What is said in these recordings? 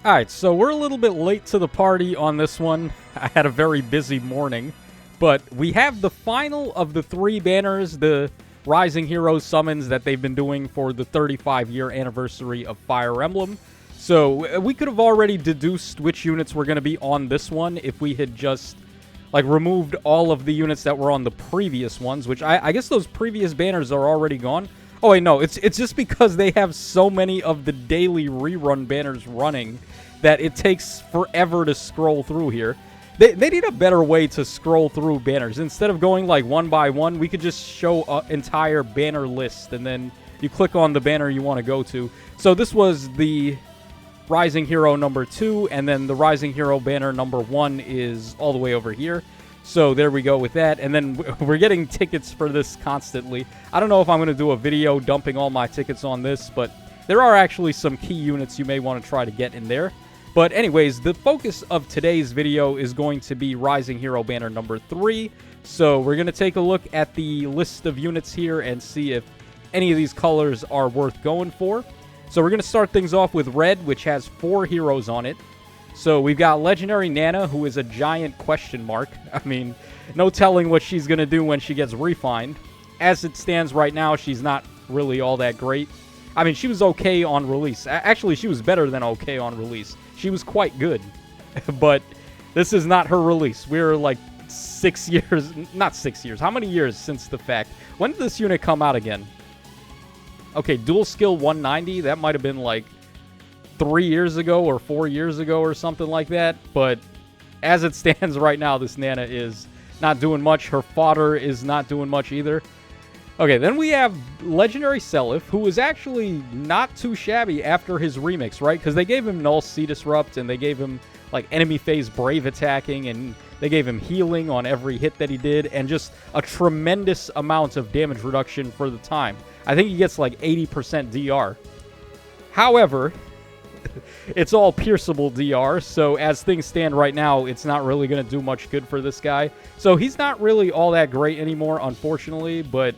Alright, so we're a little bit late to the party on this one. I had a very busy morning. But we have the final of the 3 banners, the Rising Heroes summons that they've been doing for the 35-year anniversary of Fire Emblem. So we could have already deduced which units were going to be on this one if we had just, like, removed all of the units that were on the previous ones, which I guess those previous banners are already gone. Oh, wait, no, it's just because they have so many of the daily rerun banners running that it takes forever to scroll through here. They need a better way to scroll through banners. Instead of going, like, one by one, we could just show an entire banner list, and then you click on the banner you want to go to. So this was the Rising Hero number 2, and then the Rising Hero banner number 1 is all the way over here. So there we go with that, and then we're getting tickets for this constantly. I don't know if I'm going to do a video dumping all my tickets on this, but there are actually some key units you may want to try to get in there. But anyways, the focus of today's video is going to be Rising Hero banner number 3. So we're going to take a look at the list of units here and see if any of these colors are worth going for. So we're going to start things off with red, which has 4 heroes on it. So we've got Legendary Nana, who is a giant question mark. I mean, no telling what she's going to do when she gets refined. As it stands right now, she's not really all that great. I mean, she was okay on release. Actually, she was better than okay on release. She was quite good. But this is not her release. We're like 6 years, not 6 years. How many years since the fact? When did this unit come out again? Okay, dual skill 190. That might have been like 3 years ago or 4 years ago or something like that. But as it stands right now, this Nana is not doing much. Her fodder is not doing much either. Okay, then we have Legendary Seliph, who was actually not too shabby after his remix, right? Because they gave him Null Sea Disrupt, and they gave him, like, enemy phase Brave attacking, and they gave him healing on every hit that he did, and just a tremendous amount of damage reduction for the time. I think he gets, like, 80% DR. However, it's all pierceable DR, so as things stand right now, it's not really going to do much good for this guy. So he's not really all that great anymore, unfortunately, but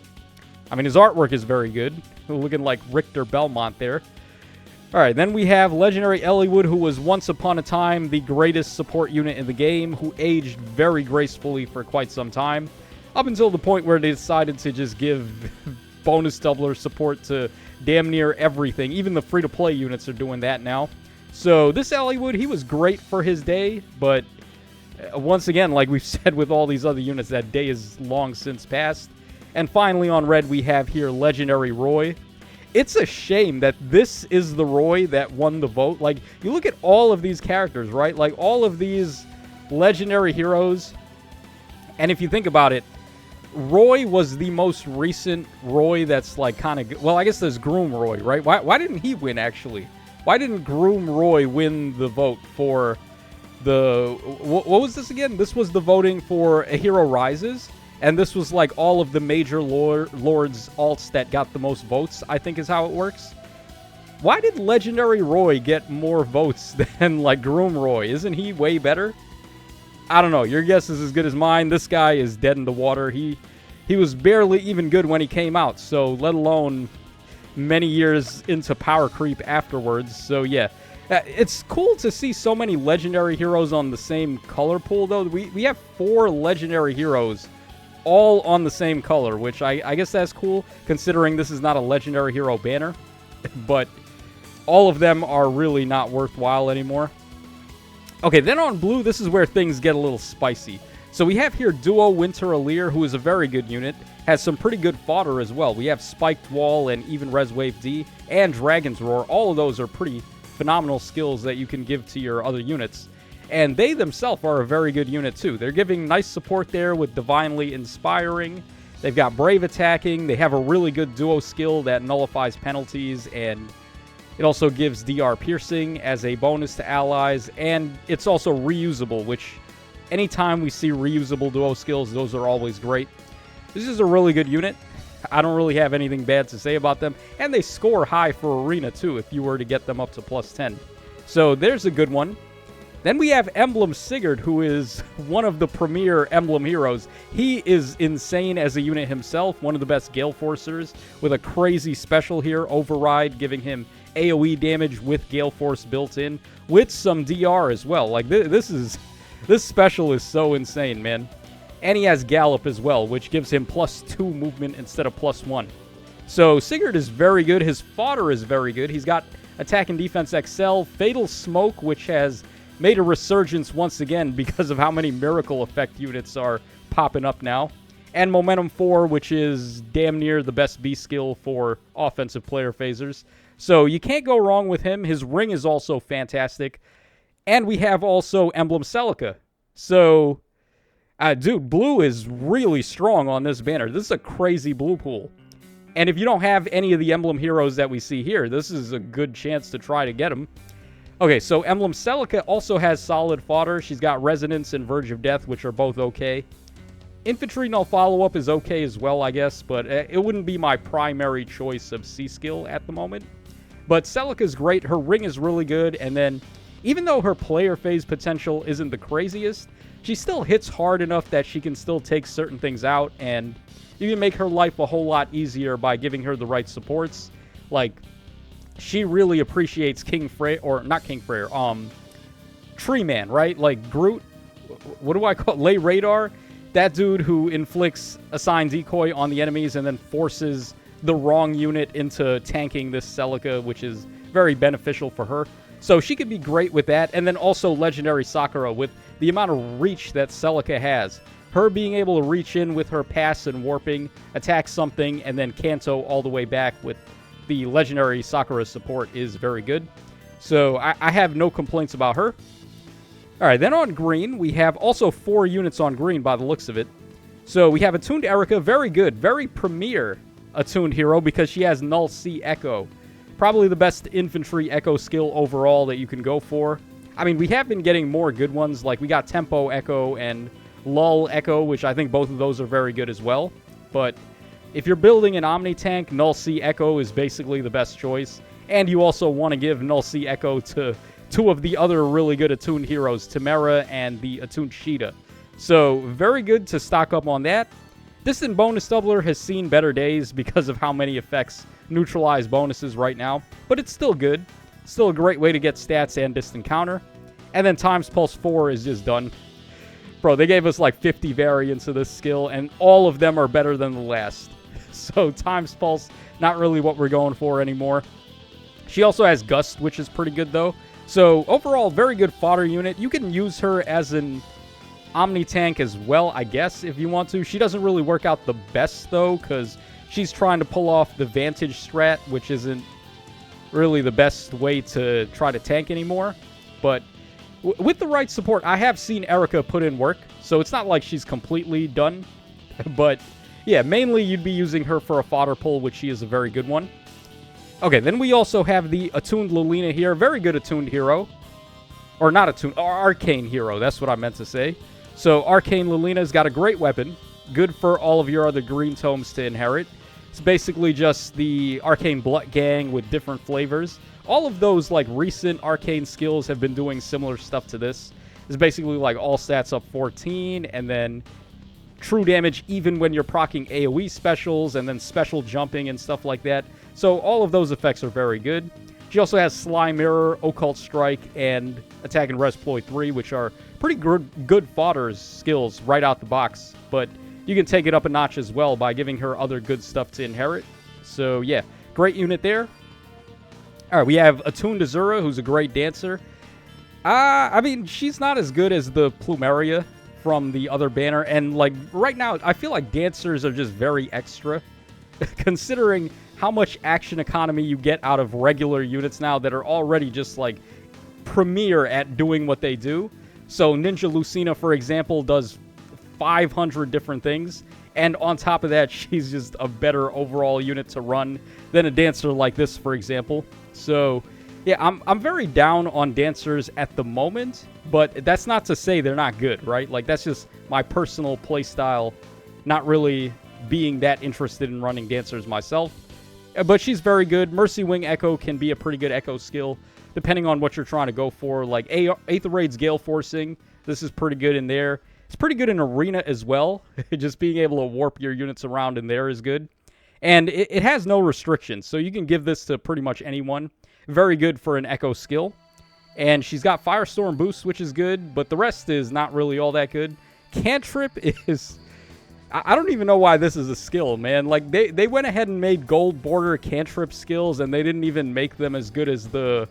I mean, his artwork is very good. Looking like Richter Belmont there. Alright, then we have Legendary Eliwood, who was once upon a time the greatest support unit in the game, who aged very gracefully for quite some time, up until the point where they decided to just give bonus doubler support to damn near everything. Even the free-to-play units are doing that now. So this Eliwood, he was great for his day, but once again, like we've said with all these other units, that day is long since passed. And finally on red, we have here Legendary Roy. It's a shame that this is the Roy that won the vote. Like, you look at all of these characters, right? Like, all of these legendary heroes. And if you think about it, Roy was the most recent Roy that's, like, kind of... Well, I guess there's Groom Roy, right? Why didn't he win, actually? Why didn't Groom Roy win the vote for the... What was this again? This was the voting for A Hero Rises. And this was, like, all of the major lords alts that got the most votes, I think is how it works. Why did Legendary Roy get more votes than, like, Groom Roy? Isn't he way better? I don't know. Your guess is as good as mine. This guy is dead in the water. He was barely even good when he came out, so let alone many years into power creep afterwards. So, yeah. It's cool to see so many legendary heroes on the same color pool, though. We have 4 legendary heroes all on the same color, which I guess that's cool, considering this is not a legendary hero banner. But all of them are really not worthwhile anymore. Okay, then on blue, this is where things get a little spicy. So we have here Duo Winter Alir, who is a very good unit, has some pretty good fodder as well. We have Spiked Wall and even Res Wave D and Dragon's Roar. All of those are pretty phenomenal skills that you can give to your other units. And they themselves are a very good unit, too. They're giving nice support there with Divinely Inspiring. They've got Brave Attacking. They have a really good duo skill that nullifies penalties, and it also gives DR Piercing as a bonus to allies. And it's also reusable, which anytime we see reusable duo skills, those are always great. This is a really good unit. I don't really have anything bad to say about them. And they score high for Arena, too, if you were to get them up to +10. So there's a good one. Then we have Emblem Sigurd, who is one of the premier Emblem heroes. He is insane as a unit himself, one of the best Gale Forcers, with a crazy special here, Override, giving him AoE damage with Gale Force built in, with some DR as well. Like, this special is so insane, man. And he has Gallop as well, which gives him +2 movement instead of +1. So Sigurd is very good. His fodder is very good. He's got Attack and Defense XL, Fatal Smoke, which has made a resurgence once again because of how many Miracle Effect units are popping up now. And Momentum 4, which is damn near the best B skill for offensive player phasers. So you can't go wrong with him. His ring is also fantastic. And we have also Emblem Celica. So, dude, blue is really strong on this banner. This is a crazy blue pool. And if you don't have any of the Emblem heroes that we see here, this is a good chance to try to get them. Okay, so Emblem Celica also has solid fodder. She's got Resonance and Verge of Death, which are both okay. Infantry Null Follow-Up is okay as well, I guess, but it wouldn't be my primary choice of C-skill at the moment. But Celica's great. Her ring is really good, and then even though her player phase potential isn't the craziest, she still hits hard enough that she can still take certain things out, and you can make her life a whole lot easier by giving her the right supports. Like, she really appreciates King Freyr, or not King Freyr, Tree Man, right? Like Groot, what do I call it? Lay Radar? That dude who inflicts Assign Decoy on the enemies and then forces the wrong unit into tanking this Celica, which is very beneficial for her. So she could be great with that. And then also Legendary Sakura with the amount of reach that Celica has. Her being able to reach in with her pass and warping, attack something, and then Kanto all the way back with the Legendary Sakura support is very good. So I have no complaints about her. All right, then on green, we have also 4 units on green by the looks of it. So we have Attuned Erica, very good, very premier attuned hero because she has Null C Echo. Probably the best infantry echo skill overall that you can go for. I mean, we have been getting more good ones, like we got Tempo Echo and Lull Echo, which I think both of those are very good as well. But if you're building an Omni tank, Null C Echo is basically the best choice. And you also want to give Null C Echo to 2 of the other really good attuned heroes, Tamara and the attuned Sheeta. So, very good to stock up on that. Distant Bonus Doubler has seen better days because of how many effects neutralize bonuses right now, but it's still good. Still a great way to get stats and distant counter. And then Times Pulse 4 is just done. Bro, they gave us like 50 variants of this skill, and all of them are better than the last. So, Times Pulse, not really what we're going for anymore. She also has Gust, which is pretty good though. So, overall, very good fodder unit. You can use her as an Omni tank as well, I guess, if you want to. She doesn't really work out the best, though, because she's trying to pull off the Vantage strat, which isn't really the best way to try to tank anymore. But with the right support, I have seen Erica put in work, so it's not like she's completely done. But, yeah, mainly you'd be using her for a fodder pull, which she is a very good one. Okay, then we also have the Attuned Lilina here. Very good attuned hero. Or not attuned, arcane hero. That's what I meant to say. So Arcane Lilina's got a great weapon. Good for all of your other green tomes to inherit. It's basically just the Arcane Blood Gang with different flavors. All of those like recent arcane skills have been doing similar stuff to this. It's basically like all stats up 14 and then true damage even when you're proccing AoE specials and then special jumping and stuff like that. So all of those effects are very good. She also has Sly Mirror, Occult Strike, and Attack and Res Ploy 3, which are pretty good fodder skills right out the box. But you can take it up a notch as well by giving her other good stuff to inherit. So yeah, great unit there. All right, we have Attuned Azura, who's a great dancer. I mean, she's not as good as the Plumeria from the other banner. And like right now, I feel like dancers are just very extra. Considering how much action economy you get out of regular units now that are already just like premier at doing what they do. So Ninja Lucina, for example, does 500 different things. And on top of that, she's just a better overall unit to run than a dancer like this, for example. So yeah, I'm very down on dancers at the moment, but that's not to say they're not good, right? Like that's just my personal playstyle, not really being that interested in running dancers myself. But she's very good. Mercy Wing Echo can be a pretty good Echo skill, depending on what you're trying to go for. Like Aether Raid's Gale Forcing, this is pretty good in there. It's pretty good in Arena as well. Just being able to warp your units around in there is good. And it has no restrictions, so you can give this to pretty much anyone. very good for an Echo skill. And she's got Firestorm boost, which is good, but the rest is not really all that good. Cantrip is... I don't even know why this is a skill, man. Like, they went ahead and made gold border cantrip skills, and they didn't even make them as good as the...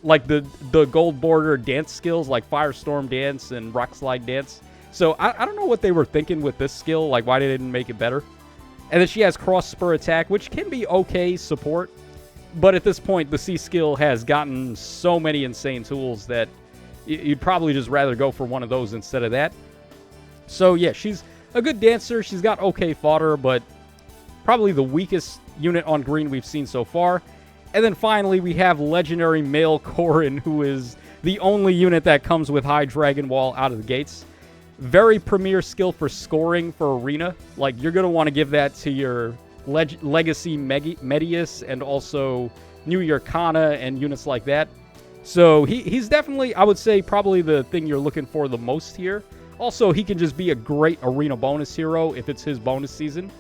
like, the gold border dance skills, like Firestorm Dance and Rock Slide Dance. So, I don't know what they were thinking with this skill, like, why they didn't make it better. And then she has Cross Spur Attack, which can be okay support. But at this point, the C skill has gotten so many insane tools that you'd probably just rather go for one of those instead of that. So, yeah, she's a good dancer. She's got okay fodder, but probably the weakest unit on green we've seen so far. And then finally, we have legendary male Corrin, who is the only unit that comes with high Dragon Wall out of the gates. Very premier skill for scoring for Arena. Like, you're going to want to give that to your Legacy Medius and also New Yorkana and units like that. So he's definitely, I would say, probably the thing you're looking for the most here. Also, he can just be a great Arena bonus hero if it's his bonus season.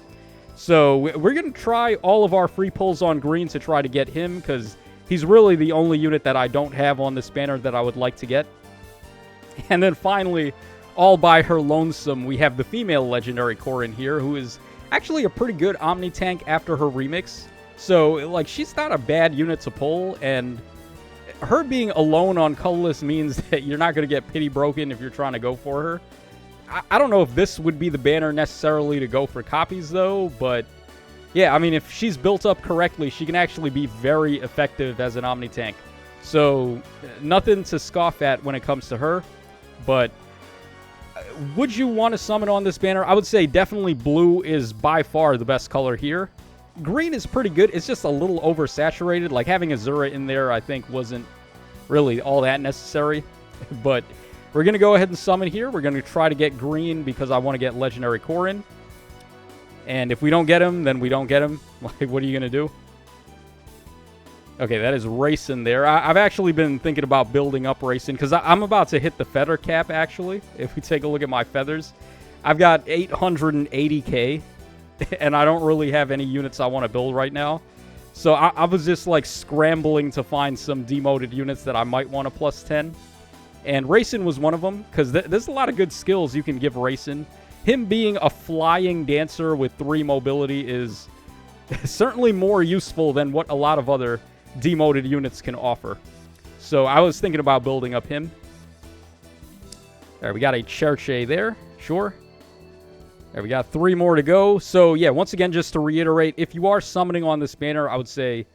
So we're going to try all of our free pulls on green to try to get him, because he's really the only unit that I don't have on this banner that I would like to get. And then finally, all by her lonesome, we have the female legendary Corrin here, who is actually a pretty good Omni tank after her remix. So, like, she's not a bad unit to pull, and her being alone on Colorless means that you're not going to get pity broken if you're trying to go for her. I don't know if this would be the banner necessarily to go for copies, though, but yeah, I mean, if she's built up correctly, she can actually be very effective as an Omni tank. So, nothing to scoff at when it comes to her, but would you want to summon on this banner? I would say definitely blue is by far the best color here. Green is pretty good. It's just a little oversaturated. Like, having Azura in there, I think, wasn't really all that necessary. But we're going to go ahead and summon here. We're going to try to get green because I want to get legendary Corrin. And if we don't get him, then we don't get him. Like, what are you going to do? Okay, that is Racing there. I've actually been thinking about building up Racing because I'm about to hit the feather cap, actually. If we take a look at my feathers, I've got 880k, and I don't really have any units I want to build right now. So I was just, like, scrambling to find some demoted units that I might want to plus 10. And Racing was one of them, because there's a lot of good skills you can give Racing. Him being a flying dancer with 3 mobility is certainly more useful than what a lot of other demoted units can offer. So I was thinking about building up him. There, we got a Cherche there. Sure. There, we got 3 more to go. So, yeah, once again, just to reiterate, if you are summoning on this banner, I would say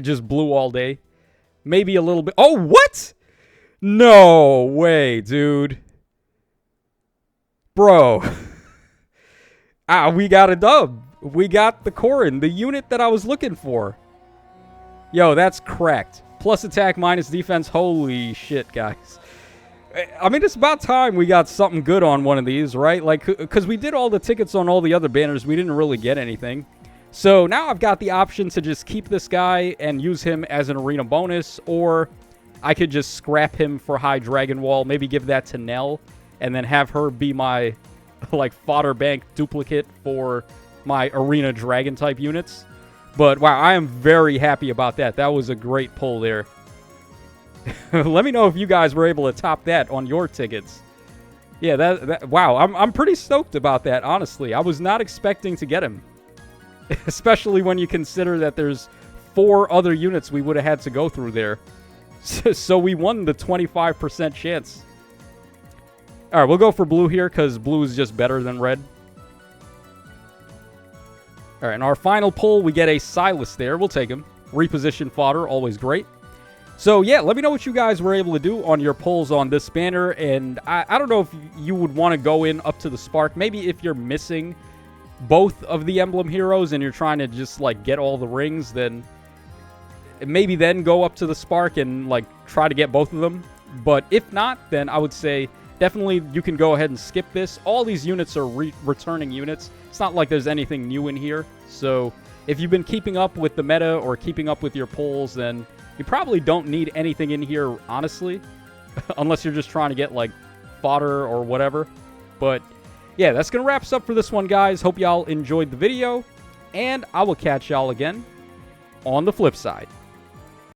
just blue all day. Maybe a little bit... Oh, what?! No way, dude. Bro. We got a dub. We got the Corrin, the unit that I was looking for. Yo, that's cracked. Plus attack, minus defense. Holy shit, guys. I mean, it's about time we got something good on one of these, right? Like, because we did all the tickets on all the other banners. We didn't really get anything. So now I've got the option to just keep this guy and use him as an arena bonus, or I could just scrap him for high Dragon Wall, maybe give that to Nell, and then have her be my, like, fodder bank duplicate for my arena dragon type units. But, wow, I am very happy about that. That was a great pull there. Let me know if you guys were able to top that on your tickets. Yeah, wow, I'm pretty stoked about that, honestly. I was not expecting to get him. Especially when you consider that there's 4 other units we would have had to go through there. So we won the 25% chance. All right, we'll go for blue here because blue is just better than red. All right, and our final pull, we get a Silas there. We'll take him. Reposition fodder, always great. So, yeah, let me know what you guys were able to do on your pulls on this banner. And I don't know if you would want to go in up to the Spark. Maybe if you're missing both of the Emblem heroes and you're trying to just, like, get all the rings, then maybe then go up to the Spark and, like, try to get both of them. But if not, then I would say definitely you can go ahead and skip this. All these units are returning units. It's not like there's anything new in here. So if you've been keeping up with the meta or keeping up with your pulls, then you probably don't need anything in here, honestly. Unless you're just trying to get, like, fodder or whatever. But yeah, that's going to wrap us up for this one, guys. Hope y'all enjoyed the video. And I will catch y'all again on the flip side.